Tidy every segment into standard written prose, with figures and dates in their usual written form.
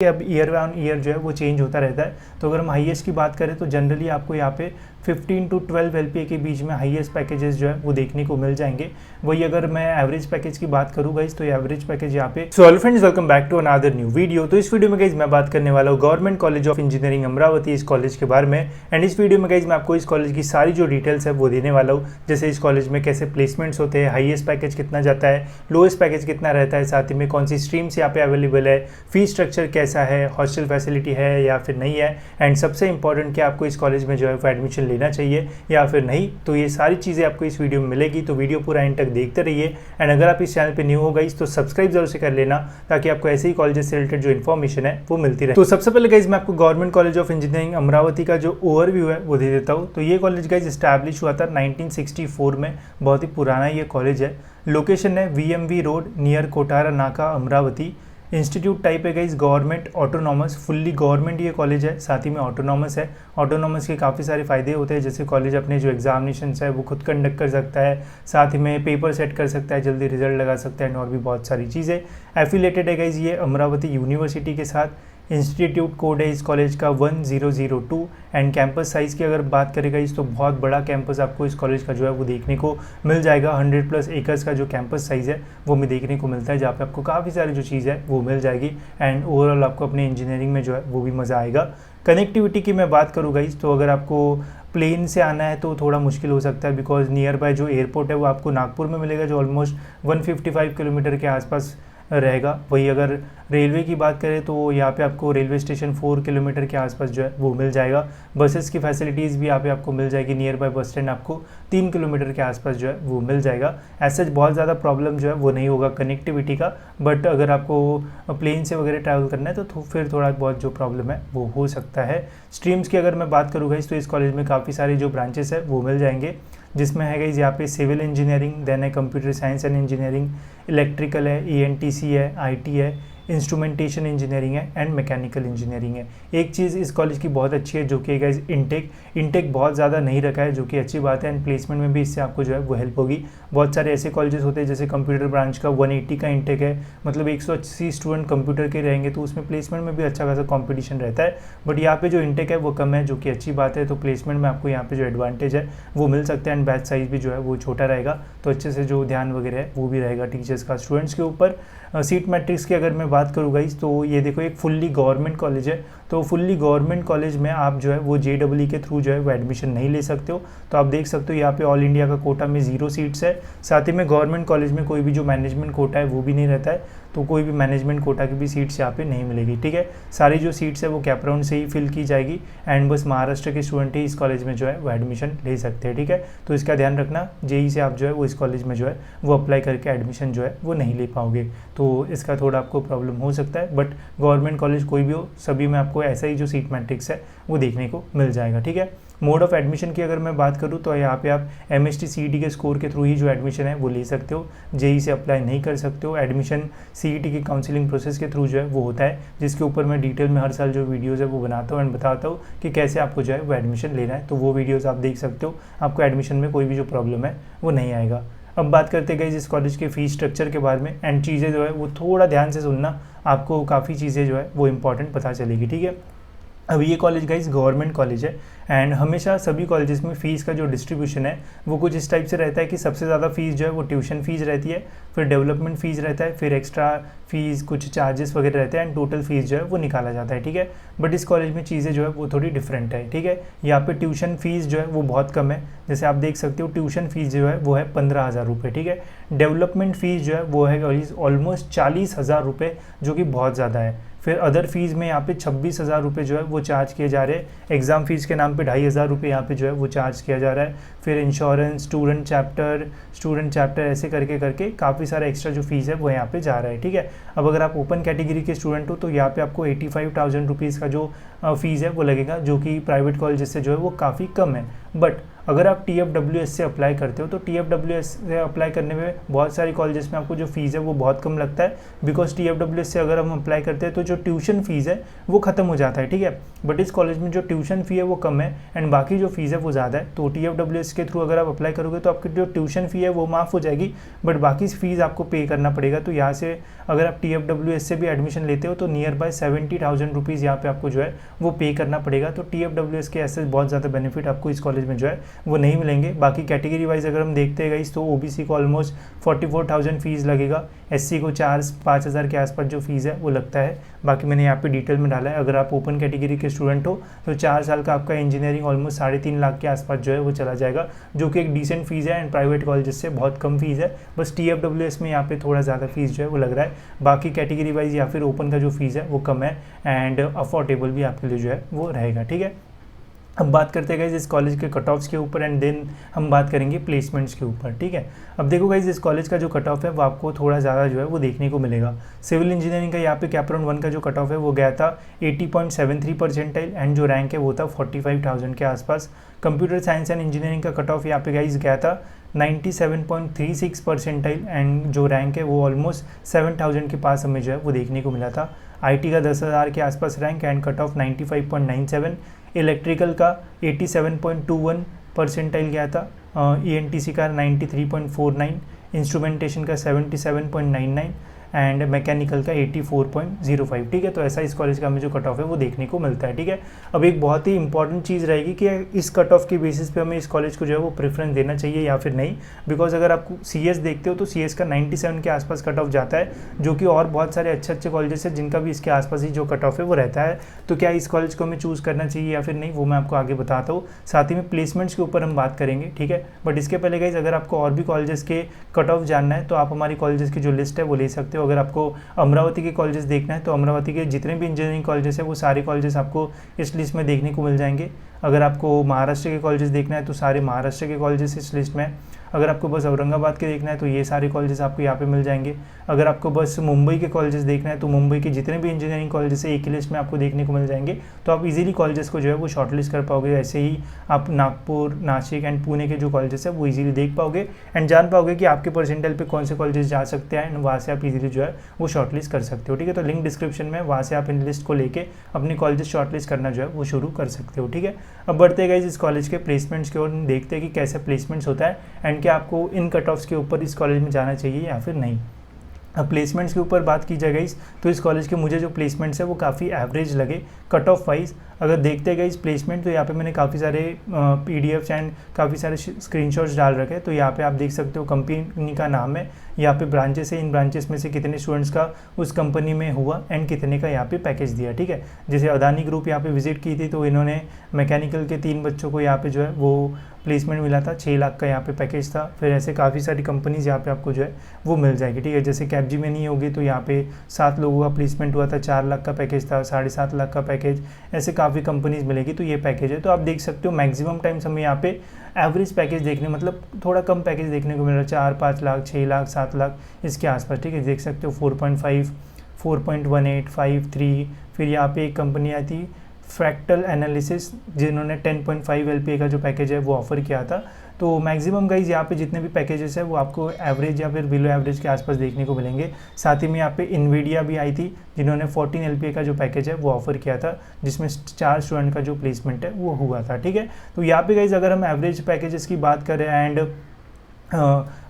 अब year on year जो है वो चेंज होता रहता है। तो अगर हम हाईएस्ट की बात करें तो जनरली आपको यहाँ पे 15 to 12 LPA के बीच में हाईएस्ट पैकेजेस जो है वो देखने को मिल जाएंगे। वही अगर मैं एवरेज पैकेज की बात करूँ गाइज तो एवरेज पैकेज यहाँ पे। So hello friends, welcome back to another new video. तो इस वीडियो में गाइज मैं बात करने वाला हूँ government college of engineering Amravati, इस कॉलेज के बारे में। एंड इस वीडियो में गाइज मैं आपको इस कॉलेज की सारी जो डिटेल्स है वो देने वाला हूँ, जैसे इस कॉलेज में कैसे प्लेसमेंट्स होते हैं, हाईएस्ट पैकेज कितना जाता है, लोएस्ट पैकेज कितना रहता है, साथ ही में कौन सी स्ट्रीम्स यहाँ पे अवेलेबल है, फीस स्ट्रक्चर कैसा है, हॉस्टल फैसिलिटी है या फिर नहीं है, एंड सबसे इंपॉर्टेंट कि आपको इस कॉलेज में जो है वो एडमिशन लेना चाहिए या फिर नहीं। तो ये सारी चीज़ें आपको इस वीडियो में मिलेगी, तो वीडियो पूरा एंड तक देखते रहिए। एंड अगर आप इस चैनल पे न्यू हो गई तो सब्सक्राइब जरूर से कर लेना, ताकि आपको ऐसे ही कॉलेजेस से रिलेटेड जो इन्फॉर्मेशन है वो मिलती रहे। तो सबसे पहले गाइज मैं आपको government college of engineering Amravati का जो ओवरव्यू है वो दे देता हूँ। तो ये कॉलेज गाइज स्टैब्लिश हुआ था 1964 में, बहुत ही पुराना ये कॉलेज है। लोकेशन है VMV रोड नियर कोटारा नाका अमरावती। इंस्टीट्यूट टाइप है guys government autonomous, fully government ये कॉलेज है, साथ ही में ऑटोनॉमस है। ऑटोनॉमस के काफ़ी सारे फायदे होते हैं, जैसे कॉलेज अपने जो एग्जामिनेशन है वो खुद कंडक्ट कर सकता है, साथ ही में पेपर सेट कर सकता है, जल्दी रिजल्ट लगा सकता है, और भी बहुत सारी चीज़ें। एफिलेटेड है गाइज ये अमरावती यूनिवर्सिटी के साथ। इंस्टीट्यूट कोड है इस कॉलेज का 1002। एंड कैंपस साइज़ की अगर बात करेगा इस तो बहुत बड़ा कैंपस आपको इस कॉलेज का जो है वो देखने को मिल जाएगा। 100+ एकर्स का जो कैंपस साइज़ है वो भी देखने को मिलता है, जहाँ पे आपको काफ़ी सारी जो चीज़ है वो मिल जाएगी। एंड ओवरऑल आपको अपने इंजीनियरिंग में जो है वो भी मज़ा आएगा। कनेक्टिविटी की मैं बात करूँगा इस तो अगर आपको प्लेन से आना है तो थोड़ा मुश्किल हो सकता है, बिकॉज नियर बाय जो एयरपोर्ट है वो आपको नागपुर में मिलेगा, जो ऑलमोस्ट 155 किलोमीटर के आसपास रहेगा। वही अगर रेलवे की बात करें तो यहाँ पे आपको रेलवे स्टेशन 4 किलोमीटर के आसपास जो है वो मिल जाएगा। बसेस की फैसिलिटीज़ भी यहाँ पे आपको मिल जाएगी, नियर बाय बस स्टैंड आपको 3 किलोमीटर के आसपास जो है वो मिल जाएगा। ऐसा बहुत ज़्यादा प्रॉब्लम जो है वो नहीं होगा कनेक्टिविटी का, बट अगर आपको प्लेन से वगैरह ट्रैवल करना है तो फिर थोड़ा बहुत जो प्रॉब्लम है वो हो सकता है। स्ट्रीम्स की अगर मैं बात करूँगा तो इस कॉलेज में काफ़ी सारे जो ब्रांचेस है वो मिल जाएंगे, जिसमें है गाइज यहाँ पे सिविल इंजीनियरिंग, देन है computer science and engineering, electrical है, ENTC है, IT है, इंस्ट्रूमेंटेशन इंजीनियरिंग है, एंड मैकेनिकल इंजीनियरिंग है। एक चीज़ इस कॉलेज की बहुत अच्छी है जो कि गाइज इंटेक बहुत ज़्यादा नहीं रखा है, जो कि अच्छी बात है। एंड प्लेसमेंट में भी इससे आपको जो है वो हेल्प होगी। बहुत सारे ऐसे कॉलेजेस होते हैं जैसे कंप्यूटर ब्रांच का 180 का इंटेक है, मतलब 180 स्टूडेंट कंप्यूटर के रहेंगे, तो उसमें प्लेसमेंट में भी अच्छा खासा कॉम्पिटिशन रहता है। बट यहाँ पे जो इंटेक है वो कम है, जो कि अच्छी बात है। तो प्लेसमेंट में आपको यहाँ पे जो एडवांटेज है वो मिल सकता है। एंड बैच साइज़ भी जो है वो छोटा रहेगा, तो अच्छे से जो ध्यान वगैरह है वो भी रहेगा टीचर्स का स्टूडेंट्स के ऊपर। सीट मैट्रिक्स की अगर मैं बात करूँ गाइस तो ये देखो एक फुल्ली गवर्नमेंट कॉलेज है, तो फुल्ली गवर्नमेंट कॉलेज में आप जो है वो JEE के थ्रू जो है वो एडमिशन नहीं ले सकते हो। तो आप देख सकते हो यहाँ पे ऑल इंडिया का कोटा में 0 सीट्स है। साथ ही में गवर्नमेंट कॉलेज में कोई भी जो मैनेजमेंट कोटा है वो भी नहीं रहता है, तो कोई भी मैनेजमेंट कोटा की भी सीट्स यहाँ पे नहीं मिलेगी। ठीक है, सारी जो सीट्स है वो कैप राउंड से ही फिल की जाएगी। एंड बस महाराष्ट्र के स्टूडेंट ही इस कॉलेज में जो है वो एडमिशन ले सकते हैं। ठीक है, तो इसका ध्यान रखना, JEE से आप जो है वो इस कॉलेज में जो है वो अप्लाई करके एडमिशन जो है वो नहीं ले पाओगे, तो इसका थोड़ा आपको प्रॉब्लम हो सकता है। बट गवर्नमेंट कॉलेज कोई भी हो, सभी में आपको ऐसा ही जो सीट मैट्रिक्स है वो देखने को मिल जाएगा। ठीक है, मोड ऑफ एडमिशन की अगर मैं बात करूँ तो यहाँ पे आप MST CET के स्कोर के थ्रू ही जो एडमिशन है वो ले सकते हो, JEE से अप्लाई नहीं कर सकते हो। एडमिशन CET की काउंसलिंग प्रोसेस के थ्रू जो है वो होता है, जिसके ऊपर मैं डिटेल में हर साल जो वीडियोज़ है वो बनाता हूँ एंड बताता हूँ कि कैसे आपको जो है वो एडमिशन लेना है। तो वो वीडियोज़ आप देख सकते हो, आपको एडमिशन में कोई भी जो प्रॉब्लम है वो नहीं आएगा। अब बात करते गए इस कॉलेज के फ़ीस स्ट्रक्चर के बारे में, एंड चीज़ें जो है वो थोड़ा ध्यान से सुनना, आपको काफ़ी चीज़ें जो है वो इंपॉर्टेंट पता चलेगी। ठीक है, अब ये कॉलेज गाइस गवर्नमेंट कॉलेज है, एंड हमेशा सभी कॉलेजेस में फ़ीस का जो डिस्ट्रीब्यूशन है वो कुछ इस टाइप से रहता है कि सबसे ज़्यादा फ़ीस जो है वो ट्यूशन फ़ीस रहती है, फिर डेवलपमेंट फ़ीस रहता है, फिर एक्स्ट्रा फ़ीस कुछ चार्जेस वगैरह रहते हैं, एंड टोटल फ़ीस जो है वो निकाला जाता है। ठीक है, बट इस कॉलेज में चीज़ें जो है वो थोड़ी डिफरेंट है। ठीक है, यहाँ पे ट्यूशन फ़ीस जो है वो बहुत कम है, जैसे आप देख सकते हो ट्यूशन फ़ीस जो है वो है 15,000 रुपये। ठीक है, डेवलपमेंट फ़ीस जो है वो है ऑलमोस्ट 40,000 रुपये, जो कि बहुत ज़्यादा है। फिर अदर फीस में यहाँ पे 26,000 रुपये जो है वो चार्ज किए जा रहे हैं। एग्ज़ाम फीस के नाम पे 2,500 रुपये यहाँ पे जो है वो चार्ज किया जा रहा है। फिर इंश्योरेंस, स्टूडेंट चैप्टर ऐसे करके काफ़ी सारा एक्स्ट्रा जो फीस है वो यहाँ पे जा रहा है। ठीक है, अब अगर आप ओपन कैटेगरी के स्टूडेंट हो तो यहाँ पे आपको 85,000 रुपीज़ का जो फीस है वो लगेगा, जो कि प्राइवेट कॉलेज से जो है वो काफ़ी कम है। बट अगर आप TFWS से अप्लाई करते हो तो TFWS से अप्लाई करने में बहुत सारी कॉलेजेस में आपको जो फीस है वो बहुत कम लगता है, बिकॉज TFWS से अगर हम अप्लाई करते हैं तो जो ट्यूशन फीस है वो खत्म हो जाता है, ठीक है। बट इस कॉलेज में जो ट्यूशन फी है वो कम है एंड बाकी जो फीस है वो ज़्यादा है। तो TFWS के थ्रू अगर आप अप्लाई करोगे तो आपकी जो ट्यूशन फी है वो माफ़ हो जाएगी, बट बाकी फीस आपको पे करना पड़ेगा। तो यहाँ से अगर आप TFWS से भी एडमिशन लेते हो तो नियर बाय 70,000 रुपीज़ यहाँ पे आपको जो है वो पे करना पड़ेगा। तो TFWS के ऐसे बहुत ज़्यादा बेनिफिट आपको इस कॉलेज में जो है वो नहीं मिलेंगे। बाकी कैटेगरी वाइज अगर हम देखते हैं गाइस तो OBC को ऑलमोस्ट 44,000 फीस लगेगा, SC को 4-5 हज़ार के आसपास जो फीस है वो लगता है। बाकी मैंने यहाँ पे डिटेल में डाला है। अगर आप ओपन कैटेगरी के स्टूडेंट हो तो 4 साल का आपका इंजीनियरिंग ऑलमोस्ट 3.5 लाख के आसपास जो है वो चला जाएगा, जो कि एक डिसेंट फीस है एंड प्राइवेट कॉलेजेस से बहुत कम फीस है। बस TFWS में यहाँ पे थोड़ा ज़्यादा फीस जो है वो लग रहा है। बाकी कैटेगरी वाइज या फिर ओपन का जो फीस है वो कम है एंड अफोर्डेबल भी आपके लिए जो है वो रहेगा, ठीक है। अब बात करते हैं गाइज इस कॉलेज के कट ऑफ्स के ऊपर एंड देन हम बात करेंगे प्लेसमेंट्स के ऊपर, ठीक है। अब देखो गाइज इस कॉलेज का जो कट ऑफ है वो आपको थोड़ा ज़्यादा जो है वो देखने को मिलेगा। सिविल इंजीनियरिंग का यहाँ पे कैपराउंड 1 का जो कट ऑफ है वो गया था 80.73 परसेंटाइल एंड जो रैंक है वो था 45,000 के आसपास। कंप्यूटर साइंस एंड इंजीनियरिंग का कट ऑफ यहाँ पे गाइज गया था 97.36 परसेंटाइल एंड जो रैंक है वो ऑलमोस्ट 7,000 के पास हमें जो है वो देखने को मिला था। IT का 10,000 के आसपास rank and cut off 95.97। Electrical का 87.21 परसेंटाइल गया था, ENTC का 93.49, इंस्ट्रूमेंटेशन का 77.99 एंड मैकेनिकल का 84.05, ठीक है। तो ऐसा इस कॉलेज का हमें जो कट ऑफ है वो देखने को मिलता है, ठीक है। अब एक बहुत ही इंपॉर्टेंट चीज़ रहेगी कि इस कट ऑफ के बेसिस पे हमें इस कॉलेज को जो है वो प्रेफरेंस देना चाहिए या फिर नहीं, बिकॉज अगर आप CS देखते हो तो CS का 97 के आसपास कट ऑफ जाता है, जो कि और बहुत सारे अच्छे कॉलेजेस है जिनका भी इसके आसपास ही जो कट ऑफ है वो रहता है। तो क्या इस कॉलेज को हमें चूज़ करना चाहिए या फिर नहीं, वो मैं आपको आगे बताता हूँ। साथ ही में प्लेसमेंट्स के ऊपर हम बात करेंगे, ठीक है। बट इसके पहले गाइज अगर आपको और भी कॉलेजेस के कट ऑफ जानना है तो आप हमारी कॉलेजेस की जो लिस्ट है वो ले सकते हो। अगर आपको अमरावती के कॉलेजेस देखना है तो अमरावती के जितने भी इंजीनियरिंग कॉलेजेस है वो सारे कॉलेजेस आपको इस लिस्ट में देखने को मिल जाएंगे। अगर आपको महाराष्ट्र के कॉलेजेस देखना है तो सारे महाराष्ट्र के कॉलेजेस इस लिस्ट में। अगर आपको बस औरंगाबाद के देखना है तो ये सारे कॉलेजेस आपको यहाँ पे मिल जाएंगे। अगर आपको बस मुंबई के कॉलेजेस देखना है तो मुंबई के जितने भी इंजीनियरिंग कॉलेजेस है एक ही लिस्ट में आपको देखने को मिल जाएंगे। तो आप इजीली कॉलेजेस को जो है वो शॉर्टलिस्ट कर पाओगे। ऐसे ही आप नागपुर, नासिक एंड पुणे के जो कॉलेजेस है वो इजीली देख पाओगे एंड जान पाओगे कि आपके परसेंटाइल पे कौन से कॉलेजेस जा सकते हैं एंड वहाँ से आप इजीली जो है वो शॉर्टलिस्ट कर सकते हो, ठीक है। तो लिंक डिस्क्रिप्शन में, वहाँ से आप इन लिस्ट को लेके अपने कॉलेजेस शॉर्टलिस्ट करना जो है वो शुरू कर सकते हो, ठीक है। अब बढ़ते हैं गाइस इस कॉलेज के प्लेसमेंट्स की ओर, देखते हैं कि कैसे प्लेसमेंट्स होता है एंड क्या आपको इन कट ऑफ्स के ऊपर इस कॉलेज में जाना चाहिए या फिर नहीं। अब प्लेसमेंट्स के ऊपर बात की जाए गाइस तो इस कॉलेज के मुझे जो प्लेसमेंट्स है वो काफ़ी एवरेज लगे कट ऑफ वाइज। अगर देखते गए इस प्लेसमेंट तो यहाँ पे मैंने काफ़ी सारे PDFs एंड काफ़ी सारे स्क्रीनशॉट्स डाल रखे हैं। तो यहाँ पे आप देख सकते हो कंपनी का नाम है, यहाँ पे ब्रांचेस है, इन ब्रांचेस में से कितने स्टूडेंट्स का उस कंपनी में हुआ एंड कितने का यहाँ पे पैकेज दिया, ठीक है। जैसे अदानी ग्रुप यहाँ पे विजिट की थी तो इन्होंने मैकेनिकल के 3 बच्चों को यहाँ पे जो है वो प्लेसमेंट मिला था, 6 लाख का यहाँ पे पैकेज था। फिर ऐसे काफ़ी सारी कंपनीज़ यहाँ पे आपको जो है वो मिल जाएगी, ठीक है। जैसे कैपजेमिनी होगी तो यहाँ पे 7 लोगों का प्लेसमेंट हुआ था, 4 लाख का पैकेज था, 7.5 लाख का पैकेज, ऐसे काफ़ी कंपनीज मिलेगी। तो ये पैकेज है। तो आप देख सकते हो मैक्सिमम टाइम्स हमें यहाँ पे एवरेज पैकेज देखने, मतलब थोड़ा कम पैकेज देखने को मिल रहा है, 4-5 लाख, 6 लाख, 7 लाख इसके आसपास, ठीक है। देख सकते हो 4.5, 4.18, 5.3। फिर यहाँ पे एक कंपनी आई थी फ्रैक्टल एनालिसिस जिन्होंने 10.5 LPA का जो पैकेज है वो ऑफर किया था। तो मैक्सिमम गाइज यहाँ पे जितने भी पैकेजेस है वो आपको एवरेज या फिर बिलो एवरेज के आसपास देखने को मिलेंगे। साथ ही में यहाँ पे इन्वीडिया भी आई थी जिन्होंने 14 LPA का जो पैकेज है वो ऑफर किया था, जिसमें 4 स्टूडेंट का जो प्लेसमेंट है वो हुआ था, ठीक है। तो यहाँ पे गाइज अगर हम एवरेज पैकेजेस की बात करें एंड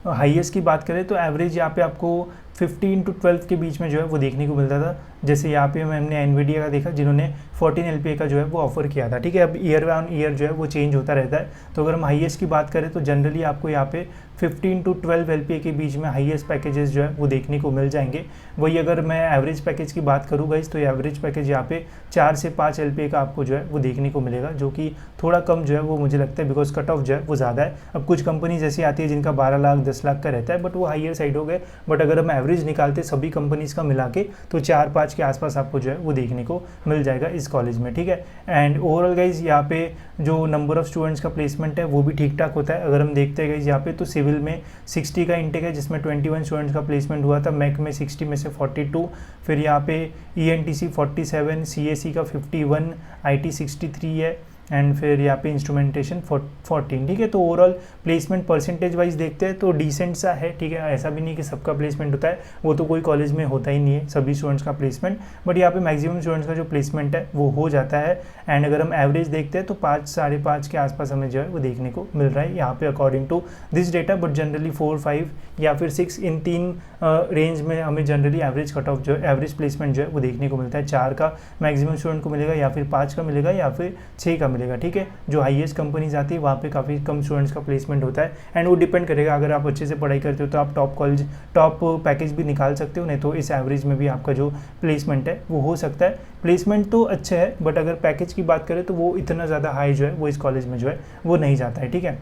हाईएस्ट की बात करें तो एवरेज यहाँ पे आपको 15 to 12 के बीच में जो है वो देखने को मिलता था। जैसे यहाँ पे हमने एनवीडिया का देखा जिन्होंने 14 LPA का जो है वो ऑफर किया था, ठीक है। अब ईयर ऑन ईयर जो है वो चेंज होता रहता है। तो अगर हम हाईएस्ट की बात करें तो जनरली आपको यहाँ पे 15 to 12 LPA के बीच में हाईएस्ट पैकेजेस जो है वो देखने को मिल जाएंगे। वही अगर मैं एवरेज पैकेज की बात करूँ गाइस तो एवरेज पैकेज यहाँ पे 4 से 5 LPA का आपको जो है वो देखने को मिलेगा, जो कि थोड़ा कम जो है वो मुझे लगता है, बिकॉज कट ऑफ जो है वो ज़्यादा है। अब कुछ कंपनीज ऐसी आती है जिनका 12 लाख 10 लाख का रहता है, बट वो हाईयर साइड हो गए। बट अगर हम एवरेज निकालते सभी कंपनीज का मिला के तो 4-5 के आसपास आपको जो है वो देखने को मिल जाएगा इस कॉलेज में, ठीक है। एंड ओवरऑल गाइज यहाँ पे जो नंबर ऑफ स्टूडेंट्स का प्लेसमेंट है वो भी ठीक ठाक होता है। अगर हम देखते हैं गाइज यहाँ पे तो सिविल में 60 का इंटेक है जिसमें 21 स्टूडेंट्स का प्लेसमेंट हुआ था, मैक में 60 में से 42, फिर यहाँ पे ENTC 47, CAC का 51, IT 63 है, एंड फिर यहाँ पे इंस्ट्रूमेंटेशन 14, ठीक है। तो ओवरऑल प्लेसमेंट परसेंटेज वाइज देखते हैं तो डिसेंट सा है, ठीक है। ऐसा भी नहीं कि सबका प्लेसमेंट होता है, वो तो कोई कॉलेज में होता ही नहीं है सभी स्टूडेंट्स का प्लेसमेंट, बट यहाँ पे मैक्सिमम स्टूडेंट्स का जो प्लेसमेंट है वो हो जाता है। एंड अगर हम एवरेज देखते हैं तो 5 साढ़े 5 के आसपास हमें जो है वो देखने को मिल रहा है यहाँ पे according to this data, but generally 4, 5 या फिर 6 इन 3 रेंज में हमें जनरली एवरेज कट ऑफ जो है एवरेज प्लेसमेंट जो है वो देखने को मिलता है। 4 का मैक्सिमम स्टूडेंट को मिलेगा या फिर 5 का मिलेगा या फिर 6 का मिलेगा, ठीक है। जो हाईएस्ट कंपनीज आती है वहाँ पे काफ़ी कम स्टूडेंट्स का प्लेसमेंट होता है एंड वो डिपेंड करेगा, अगर आप अच्छे से पढ़ाई करते हो तो आप टॉप कॉलेज टॉप पैकेज भी निकाल सकते हो, नहीं तो इस एवरेज में भी आपका जो प्लेसमेंट है वो हो सकता है। प्लेसमेंट तो अच्छा है बट अगर पैकेज की बात करें तो वो इतना ज़्यादा हाई जो है वो इस कॉलेज में जो है वो नहीं जाता है, ठीक है।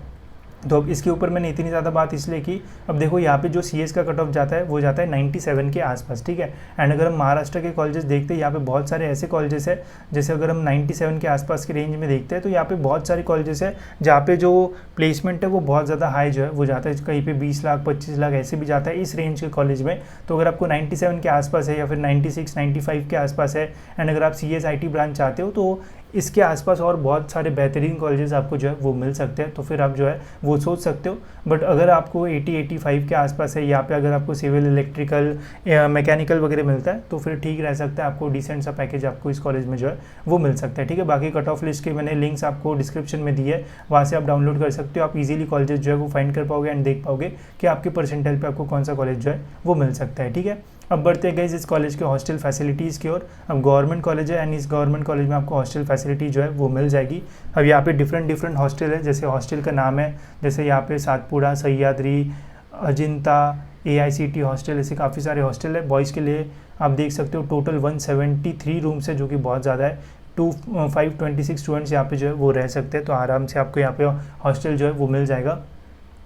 तो अब इसके ऊपर मैंने इतनी ज़्यादा बात इसलिए की, अब देखो यहाँ पे जो सीएस का कट ऑफ जाता है वो जाता है 97 के आसपास, ठीक है। एंड अगर हम महाराष्ट्र के कॉलेजेस देखते हैं, यहाँ पे बहुत सारे ऐसे कॉलेजेस हैं, जैसे अगर हम 97 के आसपास की रेंज में देखते हैं तो यहाँ पे बहुत सारे कॉलेजेस हैं जहाँ पे जो प्लेसमेंट है वो बहुत ज़्यादा हाई जो है वो जाता है, कहीं पे 20 लाख 25 लाख ऐसे भी जाता है इस रेंज के कॉलेज में। तो अगर आपको 97 के आसपास है या फिर 96 95 के आसपास है एंड अगर आप CSIT ब्रांच चाहते हो तो इसके आसपास और बहुत सारे बेहतरीन कॉलेजेस आपको जो है वो मिल सकते हैं, तो फिर आप जो है वो सोच सकते हो। बट अगर आपको 80-85 के आसपास है, यहाँ पे अगर आपको सिविल इलेक्ट्रिकल या मैकेनिकल वगैरह मिलता है तो फिर ठीक रह सकता है, आपको डिसेंट सा पैकेज आपको इस कॉलेज में जो है वो मिल सकता है, ठीक है। बाकी कट ऑफ लिस्ट के मैंने लिंक्स आपको डिस्क्रिप्शन में दी है, वहाँ से आप डाउनलोड कर सकते हो, आप इजीली कॉलेजेस जो है वो फाइंड कर पाओगे एंड देख पाओगे कि आपके परसेंटाइल पे आपको कौन सा कॉलेज जो है वो मिल सकता है, ठीक है। अब बढ़ते हैं गाइस इस कॉलेज के हॉस्टल फैसिलिटीज़ की ओर। अब गवर्नमेंट कॉलेज है एंड इस गवर्नमेंट कॉलेज में आपको हॉस्टल फैसिलिटी जो है वो मिल जाएगी। अब यहाँ पे डिफरेंट हॉस्टल है, जैसे हॉस्टल का नाम है, जैसे यहाँ पे सातपुड़ा, सह्याद्री, अजिंता, AICT हॉस्टल, ऐसे काफ़ी सारे हॉस्टल है। बॉयज़ के लिए आप देख सकते हो टोटल 173 रूम्स है, जो कि बहुत ज़्यादा है। 526 स्टूडेंट्स यहाँ पे जो है वो रह सकते हैं, तो आराम से आपको यहाँ पे हॉस्टल जो है वो मिल जाएगा।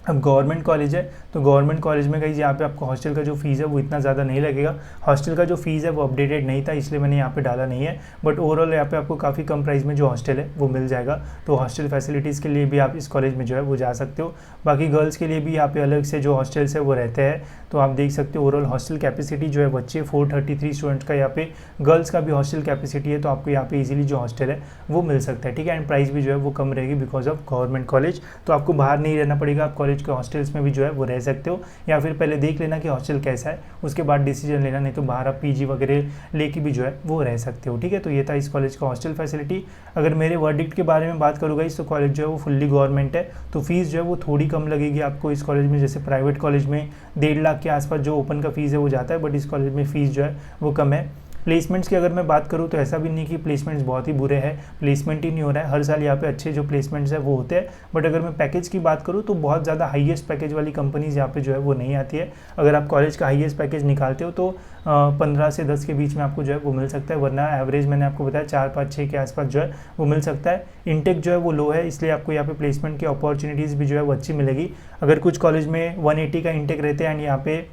अब गवर्नमेंट कॉलेज है तो गवर्नमेंट कॉलेज में गाइस यहाँ पे आपको हॉस्टल का जो फीस है वो इतना ज़्यादा नहीं लगेगा। हॉस्टल का जो फीस है वो अपडेटेड नहीं था इसलिए मैंने यहाँ पे डाला नहीं है, बट ओवरऑल यहाँ पे आपको काफ़ी कम प्राइस में जो हॉस्टल है वो मिल जाएगा। तो हॉस्टल फैसिलिटीज़ के लिए भी आप इस कॉलेज में जो है वो जा सकते हो। बाकी गर्ल्स के लिए भी यहाँ पे अलग से जो हॉस्टल्स है वो रहते हैं, तो आप देख सकते हो ओवरऑल हॉस्टल कैपेसिटी जो है बच्चे 433 स्टूडेंट्स का यहाँ पे गर्ल्स का भी हॉस्टल कैपेसिटी है, तो आपको यहाँ पे ईजिली जो हॉस्टल है वो मिल सकता है, ठीक है। एंड प्राइस भी जो है वो कम रहेगी बिकॉज ऑफ गवर्नमेंट कॉलेज, तो आपको बाहर नहीं रहना पड़ेगा, आप कॉलेज के हॉस्टल्स में भी जो है वो रह सकते हो, या फिर पहले देख लेना कि हॉस्टल कैसा है उसके बाद डिसीजन लेना, नहीं तो बाहर आप PG वगैरह लेके भी जो है वो रह सकते हो, ठीक है। तो ये था इस कॉलेज का हॉस्टल फैसिलिटी। अगर मेरे वर्डिक्ट के बारे में बात करूँगा इस तो कॉलेज जो है वो फुल्ली गवर्नमेंट है, तो फीस जो है वो थोड़ी कम लगेगी आपको इस कॉलेज में। जैसे प्राइवेट कॉलेज में 1.5 लाख के आसपास जो ओपन का फीस है वो जाता है, बट इस कॉलेज में फ़ीस जो है वो कम है। प्लेसमेंट्स की अगर मैं बात करूँ तो ऐसा भी नहीं कि प्लेसमेंट्स बहुत ही बुरे हैं, प्लेसमेंट ही नहीं हो रहा है, हर साल यहाँ पे अच्छे जो प्लेसमेंट्स है वो होते हैं। बट अगर मैं पैकेज की बात करूँ तो बहुत ज़्यादा हाईएस्ट पैकेज वाली कंपनीज यहाँ पे जो है वो नहीं आती है। अगर आप कॉलेज का हाईएस्ट पैकेज निकालते हो तो 15 से 10 के बीच में आपको जो है वो मिल सकता है, वरना एवरेज मैंने आपको बताया 4, 5, 6 के आसपास जो है वो मिल सकता है। इनटेक जो है वो लो है, इसलिए आपको यहाँ पे प्लेसमेंट की अपॉर्चुनिटीज़ भी जो है वो अच्छी मिलेगी। अगर कुछ कॉलेज में 180 का इनटेक रहते हैं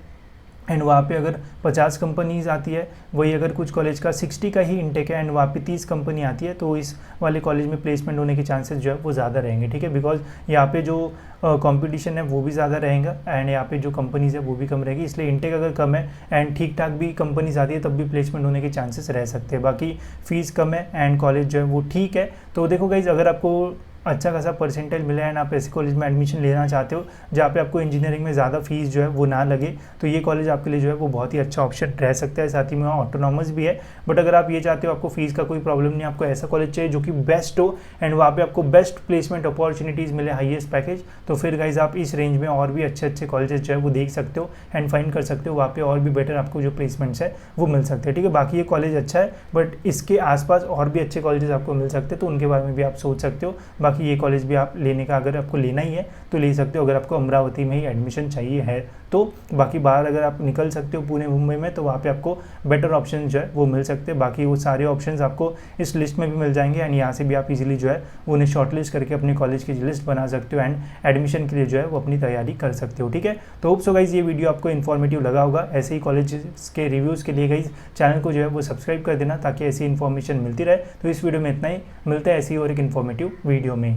एंड वहाँ पे अगर 50 कंपनीज आती है, वही अगर कुछ कॉलेज का 60 का ही इनटेक है एंड वहाँ पे 30 कंपनी आती है, तो इस वाले कॉलेज में प्लेसमेंट होने के चांसेस जो है वो ज़्यादा रहेंगे, ठीक है। बिकॉज यहाँ पे जो कंपटीशन है वो भी ज़्यादा रहेगा एंड यहाँ पे जो कंपनीज है वो भी कम रहेगी, इसलिए इनटेक अगर कम है एंड ठीक ठाक भी कंपनीज आती है तब भी प्लेसमेंट होने के चांसेस रह सकते हैं। बाकी फ़ीस कम है एंड कॉलेज जो है वो ठीक है। तो देखो गाइज, अगर आपको अच्छा खासा परसेंटाइल मिला है एंड आप ऐसे कॉलेज में एडमिशन लेना चाहते हो जहाँ पे आपको इंजीनियरिंग में ज़्यादा फीस जो है वो ना लगे, तो ये कॉलेज आपके लिए जो है वो बहुत ही अच्छा ऑप्शन रह सकता है। साथ ही में वहाँ ऑटोनॉमस भी है, बट अगर आप ये चाहते हो आपको फीस का कोई प्रॉब्लम नहीं, आपको ऐसा कॉलेज चाहिए जो कि बेस्ट हो एंड वहाँ पे आपको बेस्ट प्लेसमेंट अपॉर्चुनिटीज़ मिले, हाईएस्ट पैकेज, तो फिर गाइज आप इस रेंज में और भी अच्छे कॉलेजेस जो है वो देख सकते हो एंड फाइंड कर सकते हो, वहाँ पे और भी बेटर आपको जो प्लेसमेंट्स है वो मिल सकते हैं, ठीक है। बाकी ये कॉलेज अच्छा है बट इसके आसपास और भी अच्छे कॉलेजेस आपको मिल सकते हैं, तो उनके बारे में भी आप सोच सकते हो। बाकी ये कॉलेज भी आप लेने का अगर आपको लेना ही है तो ले सकते हो, अगर आपको अमरावती में ही एडमिशन चाहिए है तो। बाकी बाहर अगर आप निकल सकते हो पुणे मुंबई में, तो वहाँ पे आपको बेटर ऑप्शन जो है वो मिल सकते हैं। बाकी वो सारे ऑप्शंस आपको इस लिस्ट में भी मिल जाएंगे एंड यहाँ से भी आप इजीली जो है उन्हें शॉर्टलिस्ट करके अपने कॉलेज की लिस्ट बना सकते हो एंड एडमिशन के लिए जो है वो अपनी तैयारी कर सकते हो, ठीक है। तो होप सो गाइज ये वीडियो आपको इन्फॉर्मेटिव लगा होगा। ऐसे ही कॉलेज के रिव्यूज़ के लिए गाइज चैनल को जो है वो सब्सक्राइब कर देना ताकि ऐसी इन्फॉर्मेशन मिलती रहे। तो इस वीडियो में इतना ही, मिलता है ऐसी और एक इन्फॉर्मेटिव वीडियो में।